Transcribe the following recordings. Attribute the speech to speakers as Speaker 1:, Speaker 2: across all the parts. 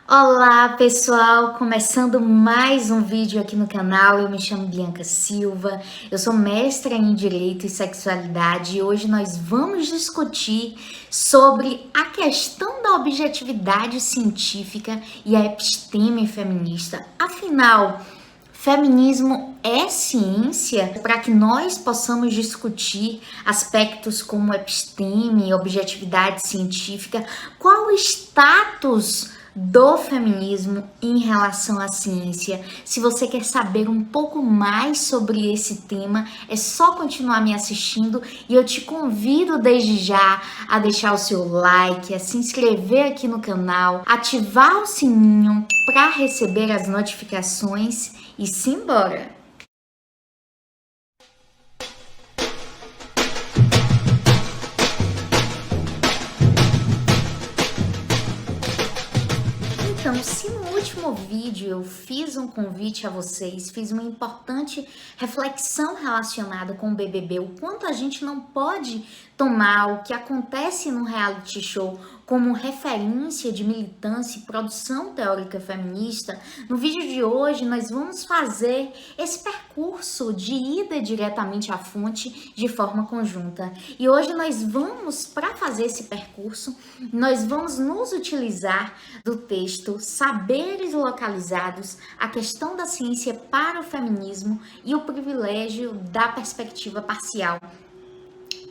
Speaker 1: Olá pessoal, começando mais um vídeo aqui no canal. Eu me chamo Bianca Silva, eu sou mestra em Direito e Sexualidade e hoje nós vamos discutir sobre a questão da objetividade científica e a episteme feminista. Afinal, feminismo é ciência? Para que nós possamos discutir aspectos como episteme, objetividade científica, qual o status do feminismo em relação à ciência? Se você quer saber um pouco mais sobre esse tema, é só continuar me assistindo e eu te convido desde já a deixar o seu like, a se inscrever aqui no canal, ativar o sininho para receber as notificações e simbora! Então, se no último vídeo eu fiz um convite a vocês, fiz uma importante reflexão relacionada com o BBB, o quanto a gente não pode tomar o que acontece no reality show como referência de militância e produção teórica feminista, no vídeo de hoje nós vamos fazer esse percurso de ida diretamente à fonte de forma conjunta. E hoje nós vamos, para fazer esse percurso, nós vamos nos utilizar do texto Saberes Localizados, a questão da ciência para o feminismo e o privilégio da perspectiva parcial,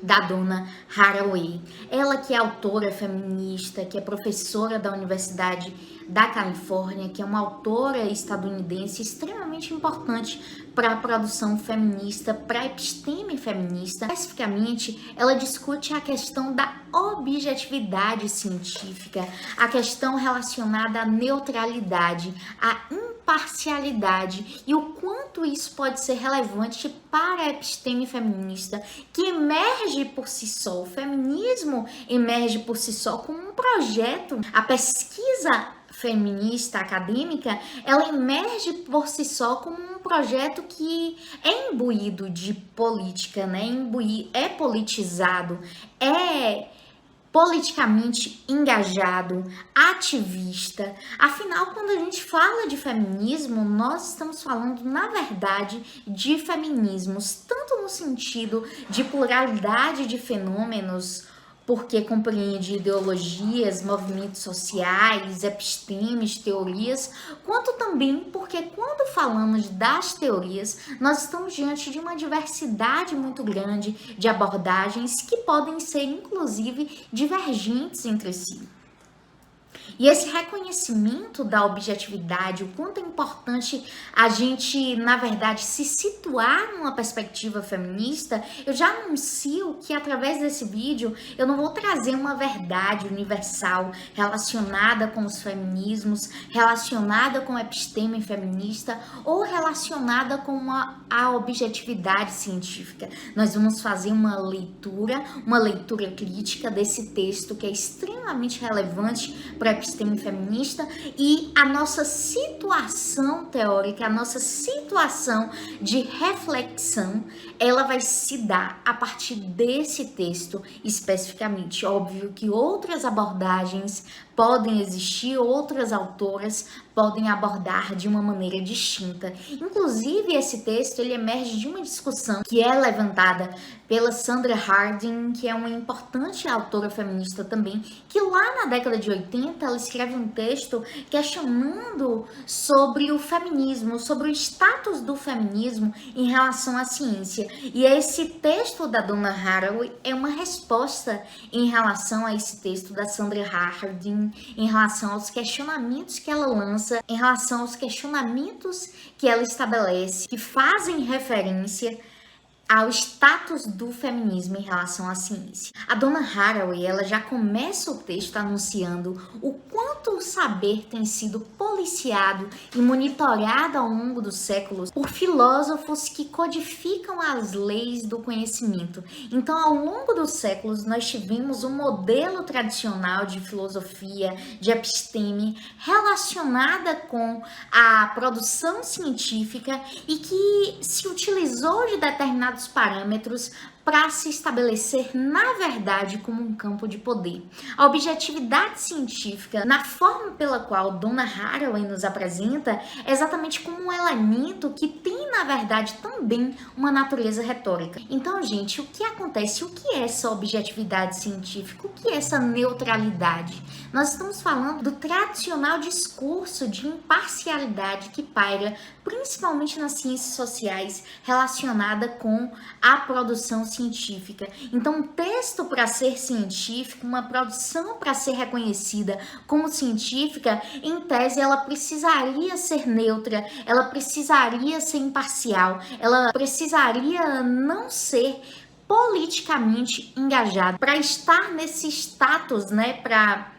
Speaker 1: da dona Haraway. Ela que é autora feminista, que é professora da Universidade da Califórnia, que é uma autora estadunidense extremamente importante para a produção feminista, para a episteme feminista. Especificamente, ela discute a questão da objetividade científica, a questão relacionada à neutralidade, à imparcialidade e o quanto isso pode ser relevante para a episteme feminista, que emerge por si só. O feminismo emerge por si só como um projeto. A pesquisa feminista acadêmica, ela emerge por si só como um projeto que é imbuído de política, né? É politizado, é politicamente engajado, ativista. Afinal, quando a gente fala de feminismo, nós estamos falando, na verdade, de feminismos, tanto no sentido de pluralidade de fenômenos, porque compreende ideologias, movimentos sociais, epistemes, teorias, quanto também porque quando falamos das teorias, nós estamos diante de uma diversidade muito grande de abordagens que podem ser, inclusive, divergentes entre si. E esse reconhecimento da objetividade, o quanto é importante a gente, na verdade, se situar numa perspectiva feminista, eu já anuncio que através desse vídeo eu não vou trazer uma verdade universal relacionada com os feminismos, relacionada com a episteme feminista ou relacionada com a objetividade científica. Nós vamos fazer uma leitura crítica desse texto que é extremamente relevante para a episteme feminista e a nossa situação teórica, a nossa situação de reflexão, ela vai se dar a partir desse texto especificamente. Óbvio que outras abordagens podem existir, outras autoras podem abordar de uma maneira distinta. Inclusive, esse texto ele emerge de uma discussão que é levantada pela Sandra Harding, que é uma importante autora feminista também, que lá na década de 80 ela escreve um texto questionando sobre o feminismo, sobre o status do feminismo em relação à ciência. E esse texto da dona Haraway é uma resposta em relação a esse texto da Sandra Harding, em relação aos questionamentos que ela lança, em relação aos questionamentos que ela estabelece, que fazem referência ao status do feminismo em relação à ciência. A dona Haraway, ela já começa o texto anunciando o quanto o saber tem sido policiado e monitorado ao longo dos séculos por filósofos que codificam as leis do conhecimento. Então, ao longo dos séculos, nós tivemos um modelo tradicional de filosofia, de episteme, relacionada com a produção científica e que se utilizou de determinados parâmetros para se estabelecer, na verdade, como um campo de poder. A objetividade científica, na forma pela qual Donna Haraway nos apresenta, é exatamente como um elemento que tem, na verdade, também uma natureza retórica. Então, gente, o que acontece? O que é essa objetividade científica? O que é essa neutralidade? Nós estamos falando do tradicional discurso de imparcialidade que paira principalmente nas ciências sociais relacionada com a produção científica. Então, um texto para ser científico, uma produção para ser reconhecida como científica, em tese, ela precisaria ser neutra, ela precisaria ser imparcial, ela precisaria não ser politicamente engajada para estar nesse status, né, para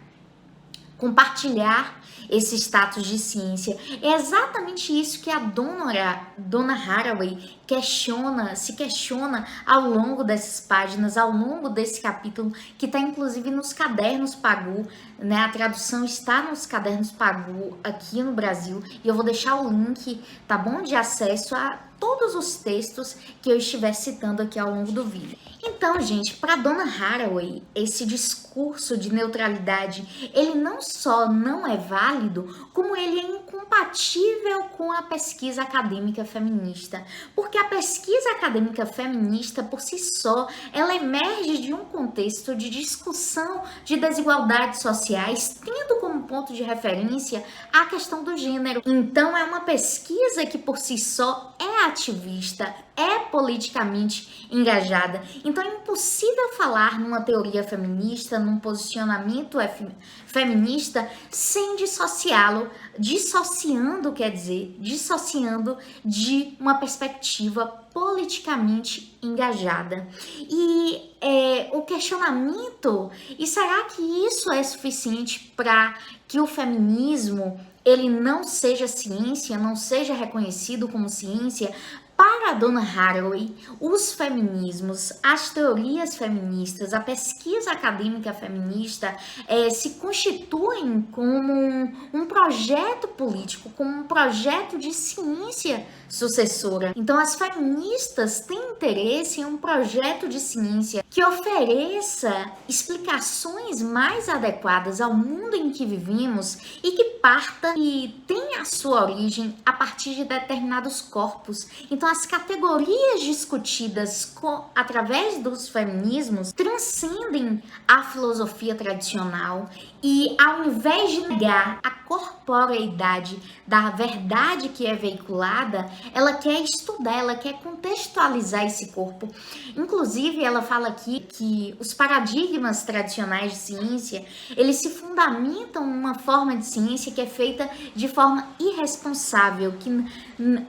Speaker 1: compartilhar esse status de ciência. É exatamente isso que a Donna Haraway se questiona ao longo dessas páginas, ao longo desse capítulo, que está inclusive nos cadernos Pagou, né? A tradução está nos cadernos Pagou aqui no Brasil, e eu vou deixar o link, tá bom, de acesso a todos os textos que eu estiver citando aqui ao longo do vídeo. Então, gente, para Donna Haraway, esse discurso de neutralidade, ele não só não é válido, como ele é incompatível com a pesquisa acadêmica feminista. Porque a pesquisa acadêmica feminista, por si só, ela emerge de um contexto de discussão de desigualdades sociais, tendo como ponto de referência a questão do gênero. Então, é uma pesquisa que, por si só, é ativista, é politicamente engajada. Então é impossível falar numa teoria feminista, num posicionamento feminista, sem dissociando de uma perspectiva politicamente engajada. E o questionamento, e será que isso é suficiente para que o feminismo ele não seja ciência, não seja reconhecido como ciência? Para Donna Haraway, os feminismos, as teorias feministas, a pesquisa acadêmica feminista se constituem como um projeto político, como um projeto de ciência sucessora. Então, as feministas têm interesse em um projeto de ciência que ofereça explicações mais adequadas ao mundo em que vivemos e que parta e tenha a sua origem a partir de determinados corpos. Então, as categorias discutidas através dos feminismos transcendem a filosofia tradicional e, ao invés de negar a corporeidade da verdade que é veiculada, ela quer estudar, ela quer contextualizar esse corpo. Inclusive, ela fala aqui que os paradigmas tradicionais de ciência, eles se fundamentam numa forma de ciência que é feita de forma irresponsável,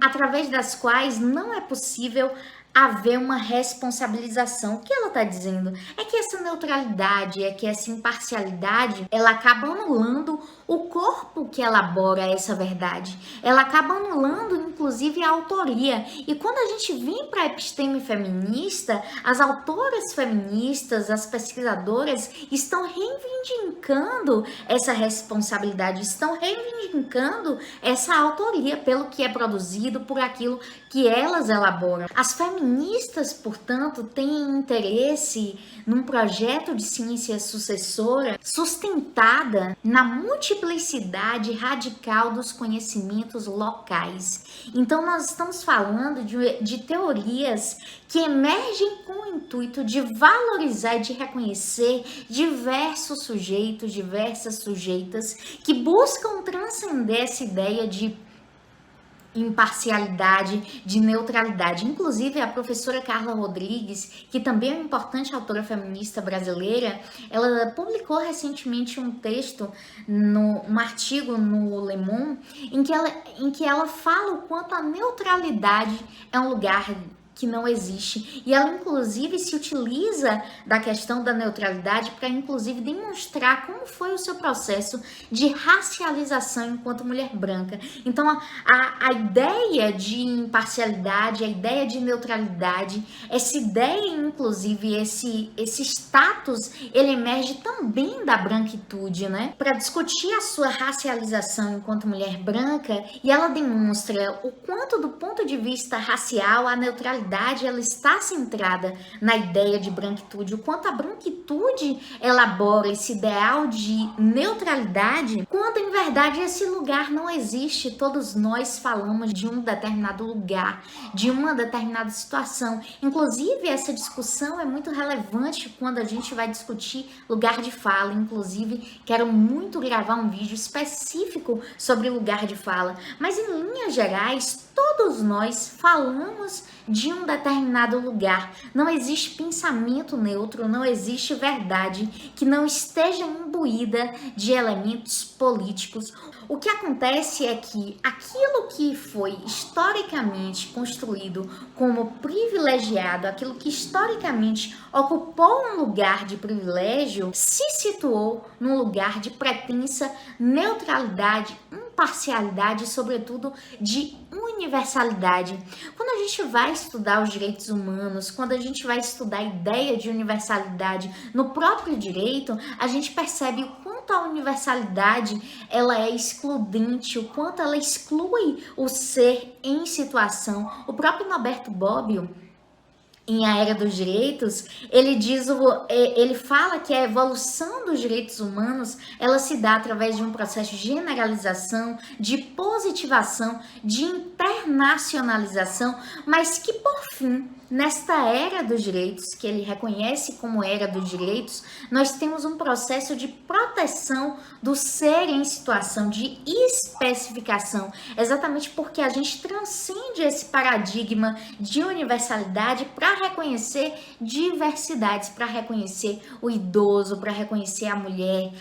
Speaker 1: através das quais não é possível haver uma responsabilização. O que ela está dizendo é que essa neutralidade, é que essa imparcialidade, ela acaba anulando o corpo que elabora essa verdade. Ela acaba anulando, inclusive, a autoria. E quando a gente vem para a episteme feminista, as autoras feministas, as pesquisadoras, estão reivindicando essa responsabilidade, estão reivindicando essa autoria pelo que é produzido, por aquilo que elas elaboram. As feministas, portanto, têm interesse num projeto de ciência sucessora sustentada na multiplicidade radical dos conhecimentos locais. Então, nós estamos falando de teorias que emergem com o intuito de valorizar e de reconhecer diversos sujeitos, diversas sujeitas que buscam transcender essa ideia de imparcialidade, de neutralidade. Inclusive, a professora Carla Rodrigues, que também é uma importante autora feminista brasileira, ela publicou recentemente um texto, um artigo no Le Monde, em que ela fala o quanto a neutralidade é um lugar que não existe. E ela, inclusive, se utiliza da questão da neutralidade para, inclusive, demonstrar como foi o seu processo de racialização enquanto mulher branca. Então, a ideia de imparcialidade, a ideia de neutralidade, essa ideia, inclusive, esse status, ele emerge também da branquitude, né? Para discutir a sua racialização enquanto mulher branca, e ela demonstra o quanto, do ponto de vista racial, a neutralidade neutralidade ela está centrada na ideia de branquitude, o quanto a branquitude elabora esse ideal de neutralidade, quando em verdade esse lugar não existe. Todos nós falamos de um determinado lugar, de uma determinada situação. Inclusive, essa discussão é muito relevante quando a gente vai discutir lugar de fala. Inclusive, quero muito gravar um vídeo específico sobre lugar de fala. Mas em linhas gerais, todos nós falamos de um determinado lugar. Não existe pensamento neutro, não existe verdade que não esteja imbuída de elementos políticos. O que acontece é que aquilo que foi historicamente construído como privilegiado, aquilo que historicamente ocupou um lugar de privilégio, se situou num lugar de pretensa neutralidade, imparcialidade e, sobretudo, de universalidade. Quando a gente vai estudar os direitos humanos, quando a gente vai estudar a ideia de universalidade no próprio direito, a gente percebe o quanto a universalidade ela é excludente, o quanto ela exclui o ser em situação. O próprio Norberto Bobbio, em A Era dos Direitos, ele fala que a evolução dos direitos humanos ela se dá através de um processo de generalização, de positivação, de internacionalização, mas que por fim, nesta era dos direitos, que ele reconhece como era dos direitos, nós temos um processo de proteção do ser em situação de especificação, exatamente porque a gente transcende esse paradigma de universalidade para reconhecer diversidades, para reconhecer o idoso, para reconhecer a mulher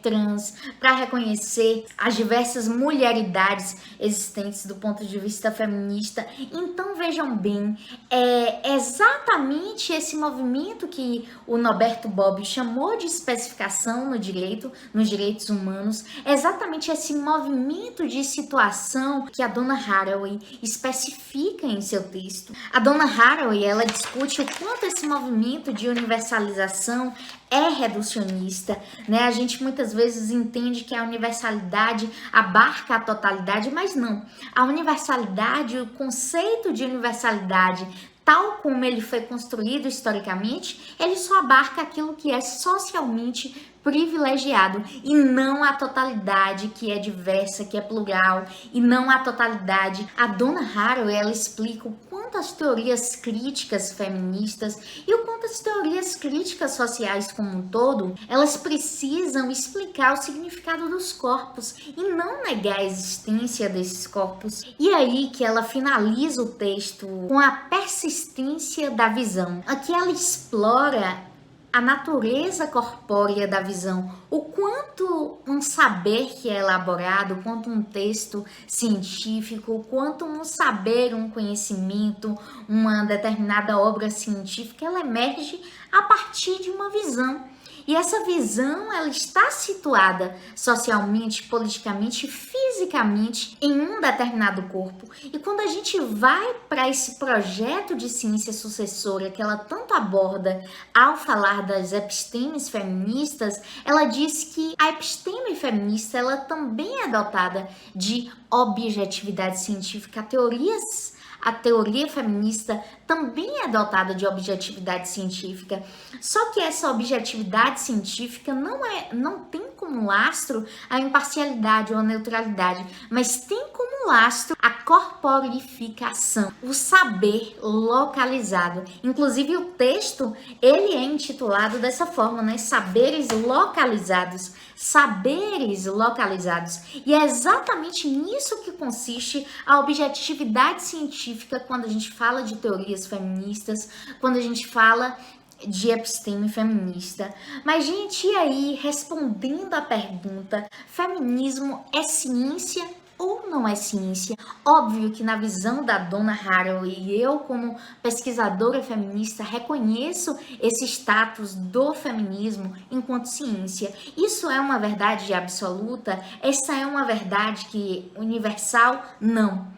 Speaker 1: trans, para reconhecer as diversas mulheridades existentes do ponto de vista feminista. Então vejam bem, é exatamente esse movimento que o Norberto Bobbio chamou de especificação no direito, nos direitos humanos, é exatamente esse movimento de situação que a dona Haraway especifica em seu texto. A dona Haraway, ela discute o quanto esse movimento de universalização é reducionista, né? A gente muitas vezes entende que a universalidade abarca a totalidade, mas não. A universalidade, o conceito de universalidade, tal como ele foi construído historicamente, ele só abarca aquilo que é socialmente privilegiado e não a totalidade que é diversa, que é plural, e não a totalidade. A dona Haraway, ela explica o quanto as teorias críticas feministas e o quanto as teorias críticas sociais como um todo, elas precisam explicar o significado dos corpos e não negar a existência desses corpos. E aí que ela finaliza o texto com a persistência da visão. Aqui ela explora a natureza corpórea da visão, o quanto um saber que é elaborado, o quanto um texto científico, o quanto um saber, um conhecimento, uma determinada obra científica, ela emerge a partir de uma visão. E essa visão, ela está situada socialmente, politicamente, fisicamente em um determinado corpo. E quando a gente vai para esse projeto de ciência sucessora que ela tanto aborda ao falar das epistemes feministas, ela diz que a episteme feminista, ela também é dotada de objetividade científica. A teoria feminista também é dotada de objetividade científica, só que essa objetividade científica não tem como lastro a imparcialidade ou a neutralidade, mas tem como lastro a corporificação, o saber localizado. Inclusive o texto, ele é intitulado dessa forma, né? Saberes localizados. Saberes localizados. E é exatamente nisso que consiste a objetividade científica quando a gente fala de teorias feministas, quando a gente fala de episteme feminista. Mas, gente, e aí, respondendo à pergunta, feminismo é ciência ou não é ciência? Óbvio que na visão da dona Haraway, eu como pesquisadora feminista reconheço esse status do feminismo enquanto ciência. Isso é uma verdade absoluta? Essa é uma verdade que universal? Não.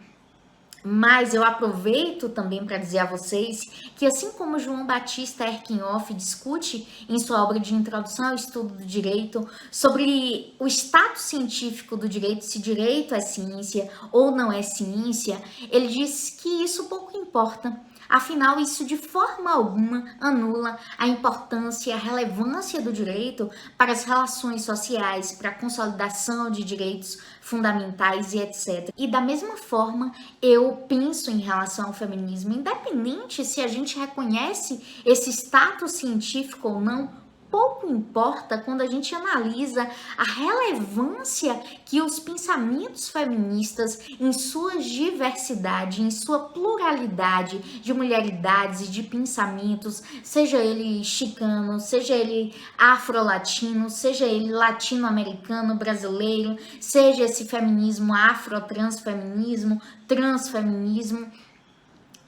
Speaker 1: Mas eu aproveito também para dizer a vocês que, assim como João Batista Erquinoff discute em sua obra de Introdução ao Estudo do Direito sobre o status científico do direito, se direito é ciência ou não é ciência, ele diz que isso pouco importa. Afinal, isso de forma alguma anula a importância e a relevância do direito para as relações sociais, para a consolidação de direitos fundamentais e etc. E da mesma forma, eu penso em relação ao feminismo, independente se a gente reconhece esse status científico ou não, pouco importa quando a gente analisa a relevância que os pensamentos feministas, em sua diversidade, em sua pluralidade de mulheridades e de pensamentos, seja ele chicano, seja ele afro-latino, seja ele latino-americano, brasileiro, seja esse feminismo afro-transfeminismo, transfeminismo.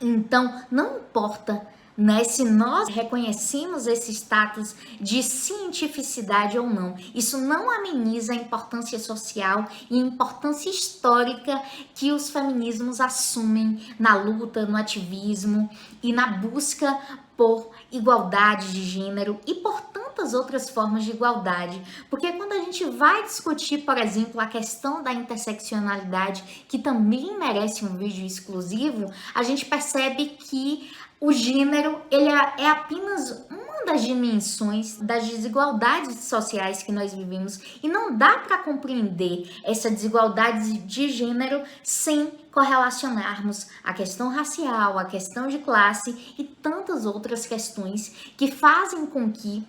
Speaker 1: Então, não importa, né, se nós reconhecemos esse status de cientificidade ou não. Isso não ameniza a importância social e a importância histórica que os feminismos assumem na luta, no ativismo e na busca por igualdade de gênero e por tantas outras formas de igualdade. Porque quando a gente vai discutir, por exemplo, a questão da interseccionalidade, que também merece um vídeo exclusivo, a gente percebe que o gênero ele é apenas uma das dimensões das desigualdades sociais que nós vivemos e não dá para compreender essa desigualdade de gênero sem correlacionarmos a questão racial, a questão de classe e tantas outras questões que fazem com que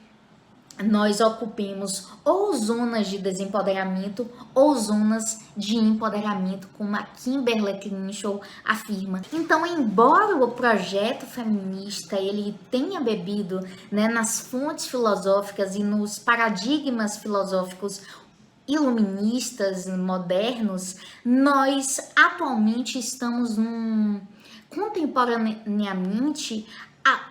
Speaker 1: nós ocupemos ou zonas de desempoderamento ou zonas de empoderamento, como a Kimberly Crenshaw afirma. Então, embora o projeto feminista ele tenha bebido, né, nas fontes filosóficas e nos paradigmas filosóficos iluministas, modernos, nós atualmente estamos contemporaneamente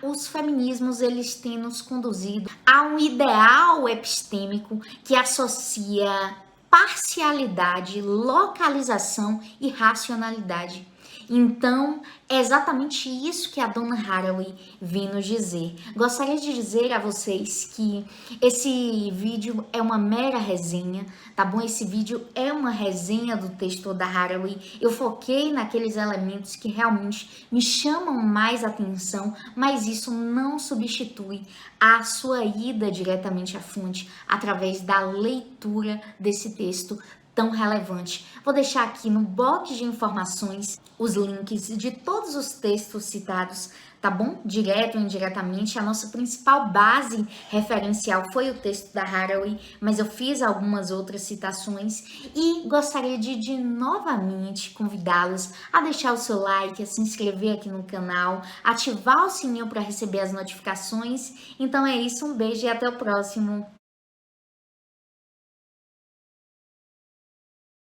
Speaker 1: os feminismos eles têm nos conduzido a um ideal epistêmico que associa parcialidade, localização e racionalidade. Então, é exatamente isso que a dona Haraway vem nos dizer. Gostaria de dizer a vocês que esse vídeo é uma mera resenha, tá bom? Esse vídeo é uma resenha do texto da Haraway. Eu foquei naqueles elementos que realmente me chamam mais atenção, mas isso não substitui a sua ida diretamente à fonte através da leitura desse texto tão relevante. Vou deixar aqui no box de informações os links de todos os textos citados, tá bom? Direto ou indiretamente. A nossa principal base referencial foi o texto da Haraway, mas eu fiz algumas outras citações e gostaria de novamente convidá-los a deixar o seu like, a se inscrever aqui no canal, ativar o sininho para receber as notificações. Então é isso, um beijo e até o próximo.